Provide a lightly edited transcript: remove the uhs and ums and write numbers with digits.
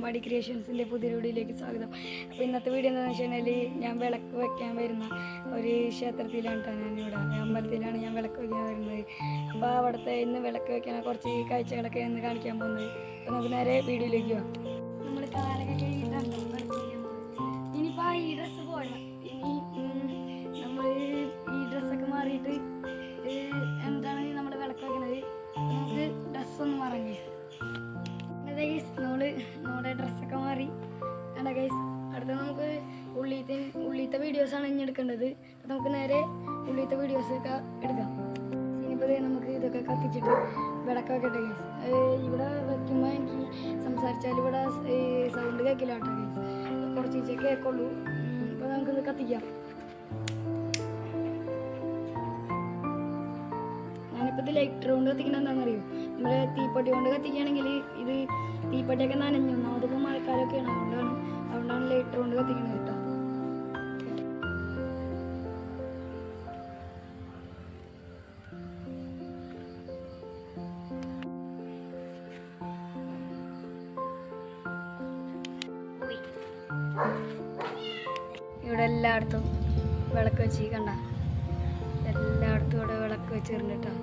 അമ്പാടി ക്രിയേഷൻസിൻ്റെ പുതിയ വീഡിയോയിലേക്ക് സ്വാഗതം. അപ്പോൾ ഇന്നത്തെ വീഡിയോ എന്താണെന്ന് വെച്ച് കഴിഞ്ഞാൽ ഞാൻ വിളക്ക് വയ്ക്കാൻ വരുന്ന ഒരു ക്ഷേത്രത്തിലാണ് കേട്ടോ. ഞാനിവിടെ അമ്പലത്തിലാണ് ഞാൻ വിളക്ക് വയ്ക്കാൻ വരുന്നത്. അപ്പോൾ അവിടുത്തെ ഇന്ന് വിളക്ക് വയ്ക്കാൻ കുറച്ച് കാഴ്ചകളൊക്കെ ഇന്ന് കാണിക്കാൻ പോകുന്നത്. അപ്പോൾ നമുക്ക് നേരെ വീഡിയോയിലേക്ക് പോകാം. നമ്മൾ കാലൊക്കെ കഴിഞ്ഞിട്ടാണ് വിളക്ക് വയ്ക്കാൻ പോകുന്നത്. ഇനിയിപ്പോൾ ഈ ഡ്രസ്സ് പോരാ, ഇനി നമ്മൾ ഈ ഡ്രസ്സൊക്കെ മാറിയിട്ട് എന്താണ് നമ്മൾ വിളക്ക് വയ്ക്കുന്നത്, നമുക്ക് ഡ്രസ്സൊന്ന് മറങ്ങി നമ്മുടെ ഡ്രസ്സൊക്കെ മാറി കണ്ട ഗൈസ്. അടുത്ത നമുക്ക് ഉള്ളിത്തെ വീഡിയോസാണ് ഇനി എടുക്കേണ്ടത്. അപ്പം നമുക്ക് നേരെ ഉള്ളിത്തെ വീഡിയോസൊക്കെ എടുക്കാം. ഇനിയിപ്പോൾ നമുക്ക് ഇതൊക്കെ കത്തിച്ചിട്ട് വിളക്കൊക്കെ ഇട്ട ഗൈസ്. ഇവിടെ വയ്ക്കുമ്പോൾ എനിക്ക് സംസാരിച്ചാൽ ഇവിടെ സൗണ്ട് കേൾക്കില്ല കേട്ടോ ഗൈസ്, കുറച്ച് കേൾക്കുള്ളൂ. അപ്പോൾ നമുക്കിത് കത്തിക്കാം. ഞാനിപ്പോൾ ഇത് ലൈറ്റർ കൊണ്ട് കത്തിക്കണം എന്താണെന്നറിയോ, നമ്മൾ തീപ്പെട്ടി കൊണ്ട് കത്തിക്കുകയാണെങ്കിൽ ഇത് തീപ്പെട്ടിയൊക്കെ നനഞ്ഞു, അതിപ്പോൾ മഴക്കാലമൊക്കെയാണ്, അതുകൊണ്ടാണ് ലൈറ്റർ കൊണ്ട് കത്തിക്കണത് കേട്ടോ. ഇവിടെ എല്ലായിടത്തും വിളക്ക് വെച്ച് കണ്ട, എല്ലായിടത്തും ഇവിടെ വിളക്ക് വെച്ചിട്ടുണ്ട് കേട്ടോ.